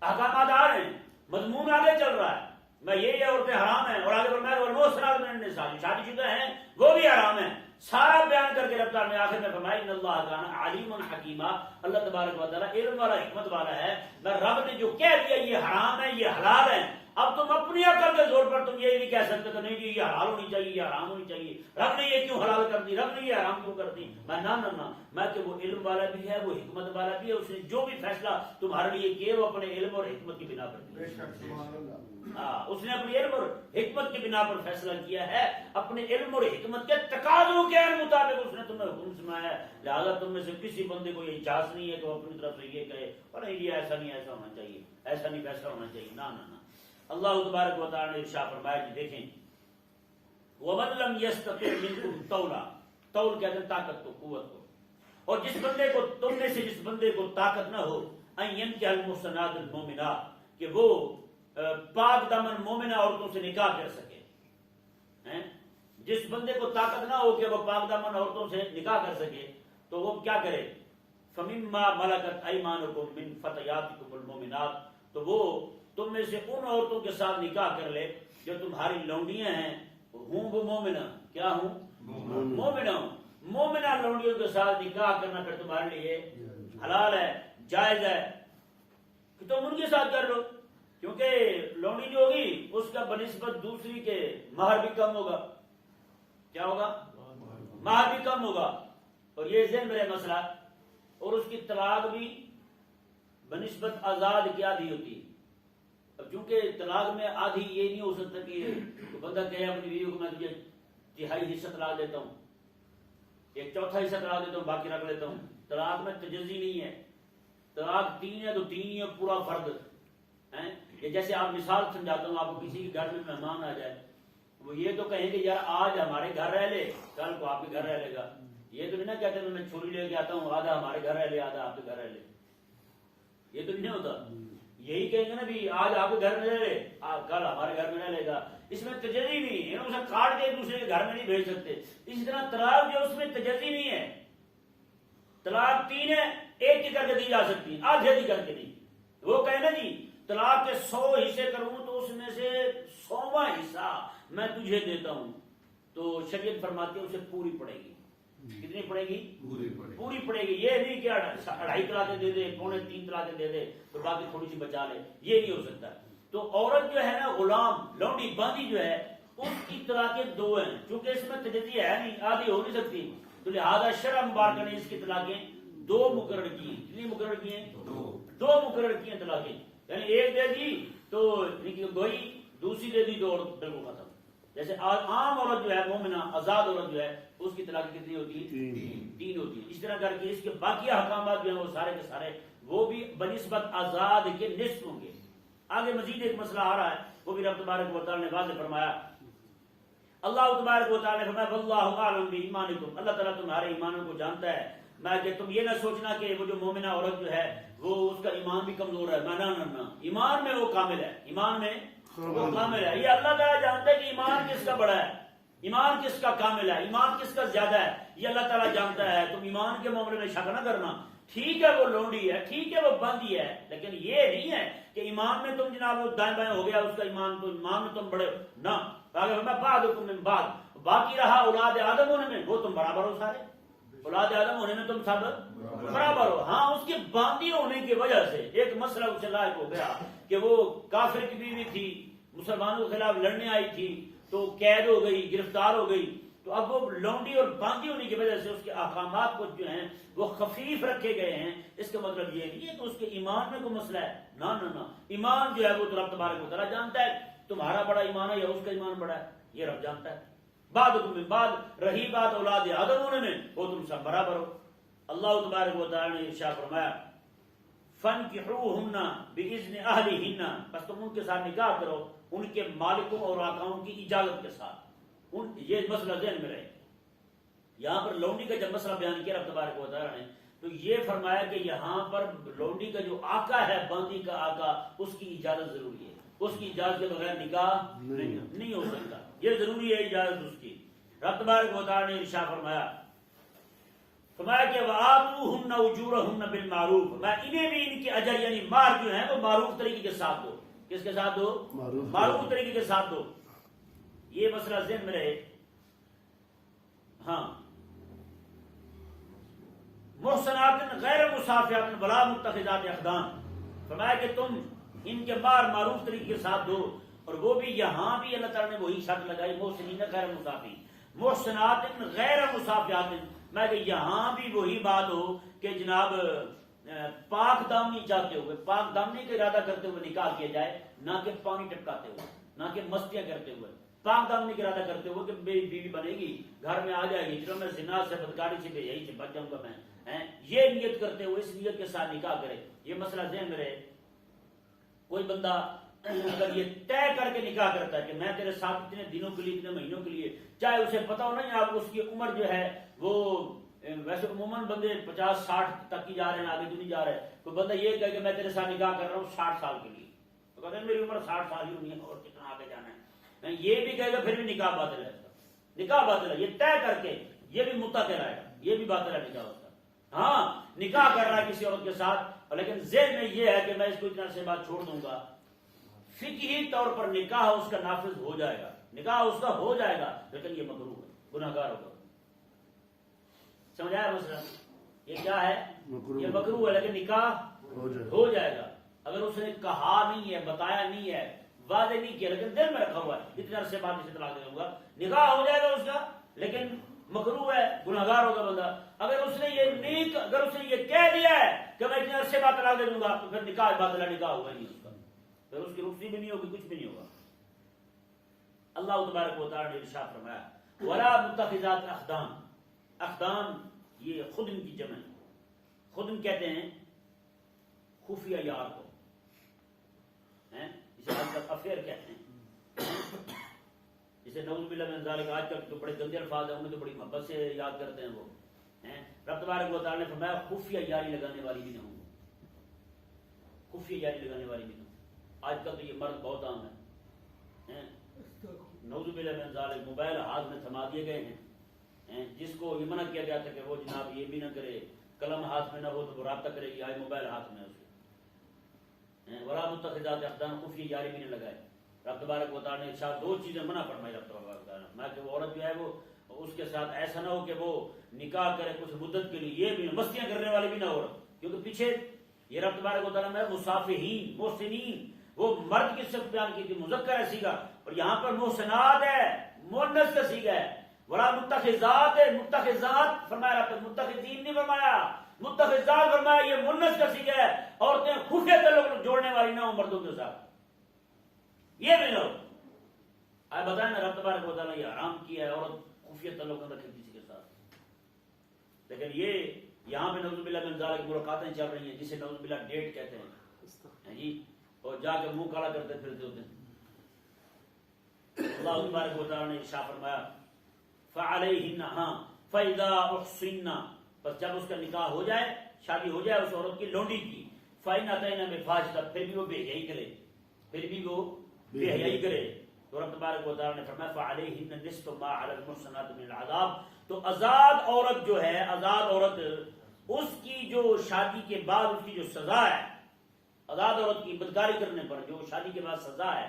احکامات آ رہے ہیں، مضمون آگے چل رہا ہے. میں یہ عورتیں حرام ہیں، اور آگے فرمایا والمحصنات من النساء، شادی شدہ ہیں وہ بھی حرام ہیں. سارا بیان کر کے رب تعالیٰ نے آخر میں فرمایا ان اللہ کان علیم حکیما، اللہ تبارک و تعالیٰ علم والا، حکمت والا ہے. میں رب نے جو کہہ دیا یہ حرام ہے یہ حلال ہے، اب تم اپنی عقل کے زور پر تم یہ نہیں کہہ سکتے کہ نہیں جی یہ حلال ہونی چاہیے، یہ حرام ہونی چاہیے، رب نے یہ کیوں حلال کر دی، رب نے یہ حرام کیوں کر دی. میں نہ میں کہ وہ علم والا بھی ہے، وہ حکمت والا بھی ہے. اس نے جو بھی فیصلہ تمہارے لیے کیے وہ اپنے علم اور حکمت کی بنا پر کیا. اس نے اپنے علم اور حکمت کی بنا پر فیصلہ کیا ہے، اپنے علم اور حکمت کے تقاضوں کے مطابق اس نے تمہیں حکم سنایا ہے. لہٰذا تم میں سے کسی بندے کو یہ اجازت نہیں ہے کہ وہ اپنی طرف سے یہ کہے اور نہیں یہ ایسا نہیں، ایسا ہونا چاہیے، ایسا نہیں فیصلہ ہونا چاہیے. نہ اللہ تبارک و تعالی نے ارشاد فرمایا کہ دیکھیں وَمَن لَّمْ يَسْتَطِعْ مِنكُمْ طَوْلًا، طول کہتے ہیں طاقت کو، قوت کو. اور جس بندے کو تم میں سے جس بندے کو طاقت نہ ہو أَن يَنكِحَ الْمُحْصَنَاتِ الْمُؤْمِنَاتِ، کہ وہ پاک دامن مومنہ عورتوں سے نکاح کر سکے. جس بندے کو طاقت نہ ہو کہ وہ پاک دامن عورتوں سے نکاح کر سکے تو وہ کیا کرے؟ فَمِمَّا مَلَكَتْ أَيْمَانُكُمْ مِنْ فَتَيَاتِكُمُ الْمُؤْمِنَاتِ، تو وہ تم میں سے ان عورتوں کے ساتھ نکاح کر لے جو تمہاری لونڈیاں ہیں، ہوں وہ مومنہ، کیا ہوں؟ مومنہ ہوں. مومنہ لونڈیوں کے ساتھ نکاح کرنا پھر تمہارے لیے حلال ہے، جائز ہے کہ تم ان کے ساتھ کر لو، کیونکہ لونڈی جو ہوگی اس کا بنسبت دوسری کے مہر بھی کم ہوگا. کیا ہوگا؟ مہر بھی کم ہوگا. اور یہ ذہن میں مسئلہ، اور اس کی طلاق بھی بنسبت آزاد کی آدھی ہوتی ہے. اب چونکہ طلاق میں آدھی یہ نہیں ہو سکتا کہ بندہ کہے اپنی بیوی کو میں تجھے 1/3 حصہ طلاق دیتا ہوں، 1/4 حصہ طلاق دیتا ہوں، باقی رکھ لیتا ہوں. طلاق میں تجزی نہیں ہے. طلاق 3 ہے تو 3 ہی ہے، پورا فرد ہے. کہ جیسے آپ مثال سمجھاتا ہوں آپ کو، کسی کے گھر میں مہمان آ جائے، وہ یہ تو کہیں کہ یار آج ہمارے گھر رہ لے، کل کو آپ کے گھر رہ لے گا. یہ تو نہیں نہ کہتے میں چھری لے کے آتا ہوں، آدھا ہمارے گھر رہ لے، آدھا آپ کے گھر رہ لے. یہ تو نہیں ہوتا. یہی کہیں گے نا بھی آج آپ کے گھر میں رہ لے، کل ہمارے گھر میں رہ لے گا. اس میں تجزی نہیں ہے، اسے کاٹ کے دوسرے کے گھر میں نہیں بھیج سکتے. اسی طرح طلاق جو اس میں تجزی نہیں ہے. طلاق 3 ہے، ایک کی کر کے دی جا سکتی ہے، آدھی کر کے نہیں. وہ کہے نا جی طلاق کے 100 حصے کروں تو اس میں سے 100واں حصہ میں تجھے دیتا ہوں، تو شریعت فرماتی ہے اسے پوری پڑے گی. کتنی پڑے گی؟ پوری پڑے گی. یہ نہیں کہ 2.5 طلاقیں دے دے، 2.25 طلاقیں دے دے تو باقی تھوڑی سی بچا لے، یہ نہیں ہو سکتا. تو عورت جو ہے نا غلام لونڈی باندھی جو ہے اس کی طلاقیں 2 ہیں، چونکہ اس میں تجزیہ ہے نہیں، آدھی ہو نہیں سکتی، تو لہذا شرع مبارکہ نے اس کی طلاقیں 2 مقرر کی ہیں. کتنی مقرر کی ہیں؟ 2 مقرر کی ہیں طلاقیں. یعنی ایک دے دی تو گوئی، دوسری دے دی تو اور بالکل ختم. جیسے عام عورت جو ہے مومنہ آزاد عورت جو ہے اس کی طلاق کتنی ہوتی ہے؟ 3 ہوتی ہے. اس طرح کر کے اس کے باقی احکامات جو ہیں وہ سارے کے سارے وہ بھی بنسبت آزاد کے نصف ہوں گے. آگے مزید ایک مسئلہ آ رہا ہے وہ بھی رب تبارک و تعالی نے واضح فرمایا. اللہ تبارک و تعالی نے فرمایا واللہ اعلم بایمانکم، اللہ تعالیٰ تمہارے ایمانوں کو جانتا ہے. میں کہ تم یہ نہ سوچنا کہ وہ جو مومنہ عورت جو ہے وہ اس کا ایمان بھی کمزور ہے. نہ ایمان میں وہ کامل ہے، ایمان میں وہ کامل ہے. یہ اللہ تعالیٰ جانتا ہے کہ ایمان کس کا بڑا ہے، ایمان کس کا کامل ہے، ایمان کس کا زیادہ ہے. یہ اللہ تعالیٰ جانتا ہے. تم ایمان کے معاملے میں شک نہ کرنا. ٹھیک ہے وہ لونڈی ہے، ٹھیک ہے وہ بندی ہے، لیکن یہ نہیں ہے کہ ایمان میں تم جناب وہ دائیں بائیں ہو گیا اس کا ایمان، تو ایمان میں تم بڑے نہ. بعضکم من بعض، باقی رہا اولاد آدم ہونے میں وہ تم برابر ہو. سارے اولاد آدم ہونے میں تم سب برابر ہو. ہاں اس کے باندی ہونے کی وجہ سے ایک مسئلہ اسے لاحق ہو گیا کہ وہ کافر کی بیوی تھی، مسلمانوں کے خلاف لڑنے آئی تھی تو قید ہو گئی، گرفتار ہو گئی. تو اب وہ لونڈی اور باندی ہونے کی وجہ سے اس کے احکامات کو جو ہیں وہ خفیف رکھے گئے ہیں. اس کا مطلب یہ نہیں ہے کہ اس کے ایمان میں کوئی مسئلہ ہے. نہ ایمان جو ہے وہ تو رب تبارک و تعالیٰ جانتا ہے تمہارا بڑا ایمان ہے یا اس کا ایمان بڑا ہے، یہ رب جانتا ہے. بعضکم من بعض، رہی بات اولاد آدم ہونے میں وہ تم سب برابر ہو. اللہ تبارک و تعالیٰ نے ارشاد فرمایا فانکحوہن باذن اہلہن، بس تم ان کے ساتھ نکاح کرو ان کے مالکوں اور آقاؤں کی اجازت کے ساتھ. یہ مسئلہ ذہن میں رہے. یہاں پر لونڈی کا جب مسئلہ بیان کیا رب تبارک و تعالیٰ نے تو یہ فرمایا کہ یہاں پر لونڈی کا جو آقا ہے، باندی کا آقا، اس کی اجازت ضروری ہے. اس کی اجازت کے بغیر نکاح نہیں ہو سکتا. یہ ضروری ہے اجازت اس کی. رب تبارک و تعالیٰ نے ارشاد فرمایا کہ وآتوہن اجورہن بالمعروف، میں انہیں بھی ان کے اجر یعنی مہر جو ہیں وہ معروف طریقے کے ساتھ دو. کس کے ساتھ دو؟ معروف طریقے کے ساتھ دو. یہ مسئلہ ذہن میں رہے. ہاں محسنات غیر مصافحات ولا متخذات اخدان، فرمایا کہ تم ان کے مہر معروف طریقے کے ساتھ دو. اور وہ بھی یہاں بھی اللہ تعالیٰ نے وہی شرط لگائی محسنین غیر مصافی، محسنات غیر مصافحات. میں کہ یہاں بھی وہی بات ہو کہ جناب پاک دامنی چاہتے ہوئے، پاک دامنی کا ارادہ کرتے ہوئے نکاح کیا جائے، نہ کہ پانی ٹپکاتے ہوئے، نہ کہ مستیاں کرتے ہوئے. پاک دامنی کا ارادہ کرتے ہوئے کہ میری بیوی بنے گی، گھر میں آ جائے گی، چلو میں زنا سے بدکاری سے یہی سے بچ جاؤں گا میں، یہ نیت کرتے ہوئے اس نیت کے ساتھ نکاح کرے. یہ مسئلہ ذہن میں رہے. کوئی بندہ اگر یہ طے کر کے نکاح کرتا ہے کہ میں تیرے ساتھ اتنے دنوں کے لیے، اتنے مہینوں کے لیے، چاہے اسے پتا ہو نہیں آپ اس کی عمر جو ہے وہ ویسے عموماً بندے 50-60 تک کی جا رہے ہیں، آگے تو نہیں جا رہے. کوئی بندہ یہ کہے کہ میں تیرے ساتھ نکاح کر رہا ہوں 60 سال کے لیے، تو کہتے ہیں میری عمر 60 سال ہی ہونی ہے اور کتنا آگے جانا ہے. یہ بھی کہے گا پھر بھی نکاح باطل ہے. نکاح باطل ہے. یہ طے کر کے یہ بھی مدعا کہلائے گا، یہ بھی باطل ہے نکاح اس کا. ہاں نکاح کر رہا ہے کسی عورت کے ساتھ، لیکن ذہن میں یہ ہے کہ میں اس کو اتنا سے بات چھوڑ دوں گا. فقہی طور پر نکاح اس کا نافذ ہو جائے گا، نکاح اس کا ہو جائے گا، لیکن یہ مکروہ ہے، گناہ گار ہوگا. سمجھ آیا مسئلہ؟ یہ کیا ہے؟ یہ مکروہ ہے، لیکن نکاح ہو جائے گا. اگر اس نے کہا نہیں ہے، بتایا نہیں ہے، واضح نہیں کیا، لیکن دل میں رکھا ہوا ہے اتنے عرصے بعد اسے طلاق دے دوں گا، نکاح ہو جائے گا اس کا، لیکن مکروہ ہے، گناہ گار ہوگا بندہ. اگر اس نے یہ کہہ دیا ہے کہ میں اتنے عرصے بعد طلاق دے دوں گا تو پھر نکاح باطل ہے، نکاح ہوگا نہیں اس کا، پھر اس کی رخصتی بھی نہیں ہوگی، کچھ بھی نہیں ہوگا. اللہ تبارک و تعالی نے ارشاد فرمایا ولا متخذات اخدان. اخدان یہ خدن کی جمع ہے. خدن کہتے ہیں خفیہ یار کو، جسے آج کل افیئر کہتے ہیں، جسے نعوذ باللہ من ذالک آج کل تو بڑے گندے الفاظ ہیں، انہیں تو بڑی محبت سے یاد کرتے ہیں وہ. رب تبارک و تعالی نے فرمایا خفیہ یاری لگانے والی بھی نہ ہوں، خفیہ یاری لگانے والی بھی نہ ہوں. آج کل تو یہ مرد بہت عام ہے، نعوذ باللہ من ذالک موبائل ہاتھ میں تھما دیے گئے ہیں. جس کو یہ منع کیا گیا تھا کہ وہ جناب یہ بھی نہ کرے، قلم ہاتھ میں نہ ہو تو وہ رابطہ کرے گی، آئے موبائل ہاتھ میں اسے. ولا متخذات اخدان، خفیہ یاری بھی نہ لگائے. رب تبارک و تعالی نے ارشاد دو چیزیں منع فرمائی رب تبارک و تعالی نے، میں کہ وہ عورت جو ہے وہ اس کے ساتھ ایسا نہ ہو کہ وہ نکاح کرے کچھ مدت کے لیے، یہ بھی مستیاں کرنے والی بھی نہ عورت. کیونکہ پیچھے یہ رب تبارک و تعالی میں مصافحین، محسنین، وہ مرد کی صفت بیان کی تھی، مذکر ہے صیغہ، اور یہاں پر محسنات ہے، مؤنث کا صیغہ ہے. ولا متخذات ہے، متخذات فرمایا رب، متخذین نہیں فرمایا، متخذات فرمایا، یہ مؤنث کا صیغہ ہے. عورتیں خفیہ تعلق جوڑنے والی نہ ہو مردوں کے ساتھ، یہ بھی نہ ہو. بتائیں نا، رب تبارک و تعالیٰ یہ حرام کیا ہے عورت خفیہ تعلق رکھے کسی کے ساتھ، لیکن یہ یہاں پہ نعوذ باللہ من ذالک کی ملاقاتیں چل رہی ہیں جسے نعوذ باللہ ڈیٹ کہتے ہیں جی، اور جا کے منہ کالا کرتے پھرتے ہوتے ہیں۔ اللہ تبارک و تعالیٰ نے ارشاد فرمایا فعلیہن، ہاں فاذا احصن، بس جب اس کا نکاح ہو جائے، شادی ہو جائے اس عورت کی لونڈی کی، فإن أتينا بفاحشة، پھر بھی وہ بے حیائی کرے، پھر بھی وہ بے حیائی کرے، تو رب تبارک و تعالیٰ نے فرمایا فعلیہن نصف ما علی المحصنات من العذاب، تو آزاد عورت جو ہے، آزاد عورت، اس کی جو شادی کے بعد اس کی جو سزا ہے، آزاد عورت کی بدکاری کرنے پر جو شادی کے بعد سزا ہے،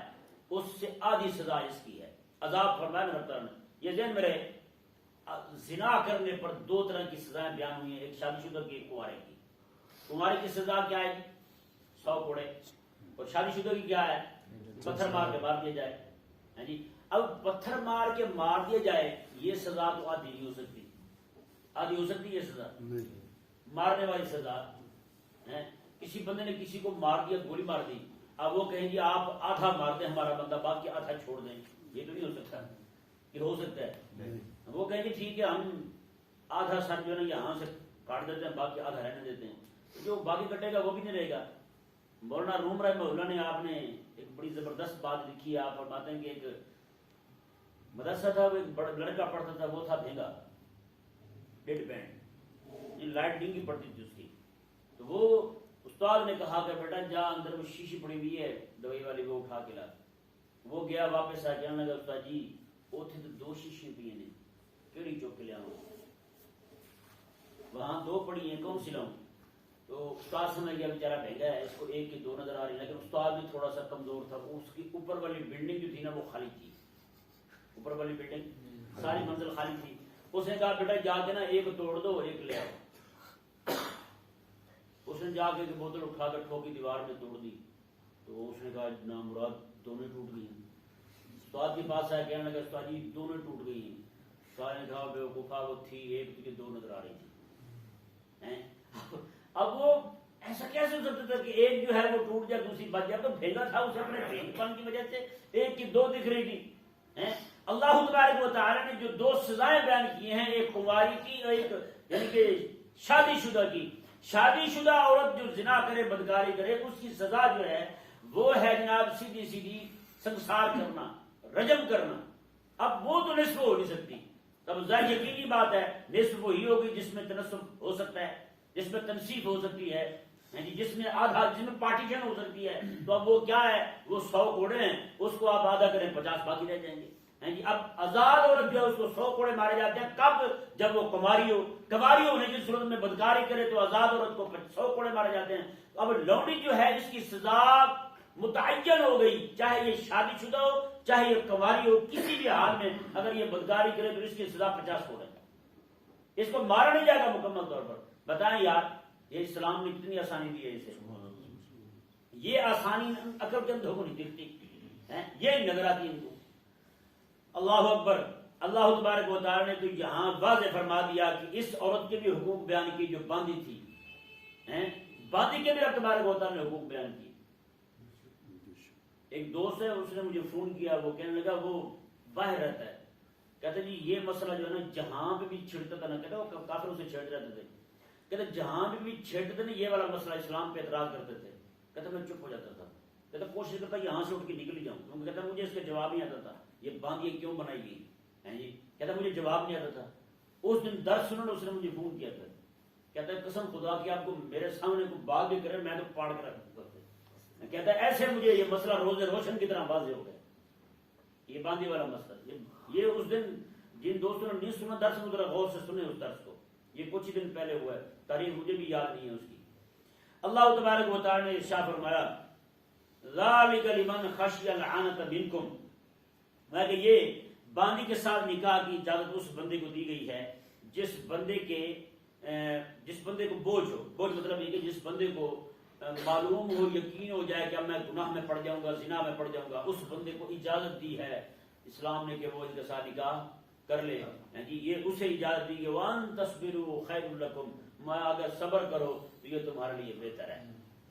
اس سے آدھی سزا اس کی ہے۔ عذاب فرمایا میرے رب نے، یہ ذہن میں رہے، زنا کرنے پر دو طرح کی سزائیں بیان ہوئی ہیں، ایک شادی شدہ کی، ایک کنوارے کی۔ کنوارے کی سزا کیا ہے؟ 100 کوڑے، اور شادی شدہ کی کیا ہے؟ پتھر مار کے مار دیا جائے۔ ہاں جی، اب پتھر مار کے مار دیا جائے، یہ سزا تو آدھی نہیں ہو سکتی، آدھی ہو سکتی یہ سزا؟ مارنے والی سزا ہے، کسی بندے نے کسی کو مار دیا، گولی مار دی، اب وہ کہیں گے آپ آدھا مار دیں ہمارا بندہ، باقی آدھا چھوڑ دیں، یہ تو نہیں ہو سکتا۔ یہ ہو سکتا ہے؟ وہ کہیں گے ٹھیک ہے ہم آدھا سر جو ہے نا یہاں سے کاٹ دیتے ہیں، باقی آدھا رہنے دیتے ہیں، جو باقی کٹے گا وہ بھی نہیں رہے گا۔ مولانا روم رحمہ اللہ نے، آپ نے ایک بڑی زبردست بات لکھی ہے، آپ فرماتے ہیں کہ ایک مدرسہ تھا، وہ ایک بڑا لڑکا پڑھتا تھا، وہ تھا بھینگا، ڈیڈ بینڈ، لائٹ ڈنگی پڑتی تھی اس کی، تو وہ استاد نے کہا کہ بیٹا جا اندر وہ شیشی پڑی ہوئی ہے دوائی والی، وہ اٹھا کے لا۔ وہ گیا، واپس آ کہنے لگا استاد جی اوتھے تو 2 شیشے پیے نے، کیڑی چوک کے لیا ہوں؟ وہاں 2 پڑی ہیں، کون سی لاؤں؟ تو استاد سمجھ گیا بیچارہ بھیگا ہے، اس کو 1 کی 2 نظر آ رہی ہے، لیکن استاد بھی تھوڑا سا کمزور تھا، اس کی اوپر والی بلڈنگ جو تھی نا وہ خالی تھی، اوپر والی بلڈنگ ساری منزل خالی تھی۔ اس نے کہا بیٹا جا کے نا 1 توڑ دو 1 لے آؤ۔ اس نے جا کے ایک بوتل اٹھا کر ٹھوکی دیوار میں توڑ دی، تو اس نے کہا نامراد دونوں ٹوٹ گئی ہیں۔ استاد کے پاس آیا، کہنے لگا استاد جی دونوں ٹوٹ گئی ہیں۔ استاد نے کہا بیوقوفا وہ تھی 1 تھی کہ 2 نظر آ رہی تھی۔ اب وہ ایسا کیسے ہو سکتا تھا کہ 1 جو ہے وہ ٹوٹ جائے دوسری بچ جائے؟ تو بھیگا تھا، اسے اپنے بھیگ پن کی وجہ سے 1 کی 2 دکھ رہی تھی۔ اللہ تبارک و تعالیٰ نے جو 2 سزائیں بیان کی ہیں، ایک کنواری کی اور ایک یعنی کہ شادی شدہ کی۔ شادی شدہ عورت جو زنا کرے، بدکاری کرے، اس کی سزا جو ہے وہ ہے جناب سیدھی سیدھی سنسار کرنا، رجم کرنا۔ اب وہ تو نصف ہو نہیں سکتی، تب ظاہر یقینی بات ہے نصف وہی ہوگی جس میں تنصف ہو سکتا ہے، جس میں تنصیف ہو سکتی ہے، جس میں آدھا، جس میں پارٹیشن ہو سکتی ہے۔ تو اب وہ کیا ہے، وہ 100 کوڑے ہیں، اس کو آپ آدھا کریں 50 باقی رہ جائیں گے۔ اب آزاد عورت جو ہے اس کو 100 کوڑے مارے جاتے ہیں، کب؟ جب وہ کماری ہو۔ کماری ہونے کی صورت میں بدکاری کرے تو آزاد عورت کو 100 کوڑے مارے جاتے ہیں۔ اب لونڈی جو ہے اس کی سزا متعین ہو گئی، چاہے یہ شادی شدہ ہو چاہے یہ کماری ہو، کسی بھی حال میں اگر یہ بدکاری کرے تو اس کی سزا 50 کوڑے، اس کو مارا نہیں جائے گا مکمل طور پر۔ بتائیں یار یہ اسلام نے کتنی آسانی دی ہے اسے، یہ آسانی عقل کے اندھوں کو نہیں دکھتی، یہ نظر آتی ہے ان کو۔ اللہ اکبر۔ اللہ تبارک و تعالیٰ نے تو یہاں واضح فرما دیا کہ اس عورت کے بھی حقوق بیان کی جو باندھی تھی، باندھی کے بھی رب تبارک و تعالیٰ نے حقوق بیان کی۔ ایک دوست ہے، اس نے مجھے فون کیا، وہ کہنے لگا وہ باہر رہتا ہے، کہتے جی یہ مسئلہ جو ہے نا جہاں پہ بھی چھڑتا تھا نا، کہتے وہ کافروں سے چھڑ رہتے تھے، کہتے جہاں پہ بھی چھڑتے تھے نا یہ والا مسئلہ اسلام پہ اعتراض کرتے تھے، کہتے میں چپ ہو جاتا تھا، کہتے کوشش کرتا یہاں سے اٹھ کے نکل جاؤں، کیونکہ کہتا مجھے اس کا جواب نہیں آتا تھا، یہ باندھی کیوں بنائی گئی ہے جی، کہتا مجھے جواب نہیں آتا تھا۔ اس دن درس سننے اس نے مجھے فون کیا تھا، کہتا ہے قسم خدا کی آپ کو میرے سامنے کوئی بات بھی کرے میں تو پاڑ کے رکھ دوں، کہتا ہے ایسے مجھے یہ مسئلہ روز روشن کی طرح واضح ہو گیا، یہ باندھی والا مسئلہ۔ یہ اس دن جن دوستوں نے نہیں سنا درس میں ذرا غور سے سنے اس درس کو، یہ کچھ ہی دن پہلے ہوا ہے، تاریخ مجھے بھی یاد نہیں ہے اس کی۔ اللہ تبارک و تعالی نے ارشاد فرمایا ذالک لمن خشی العنت منکم، میں کہ یہ باندھی کے ساتھ نکاح کی اجازت اس بندے کو دی گئی ہے جس بندے کو بوجھ ہو۔ بوجھ مطلب یہ کہ جس بندے کو معلوم ہو، یقین ہو جائے کہ اب میں گناہ میں پڑ جاؤں گا، زنا میں پڑ جاؤں گا، اس بندے کو اجازت دی ہے اسلام نے کہ وہ اس کے ساتھ نکاح کر لے جی، یہ اسے اجازت دی کہ وان تصبروا خیر لکم، میں اگر صبر کرو تو یہ تمہارے لیے بہتر ہے،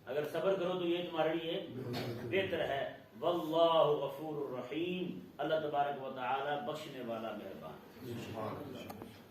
اگر صبر کرو تو یہ تمہارے لیے بہتر ہے۔ واللہ غفور الرحیم، اللہ تبارک و تعالی بخشنے والا مہربان۔ سبحان اللہ۔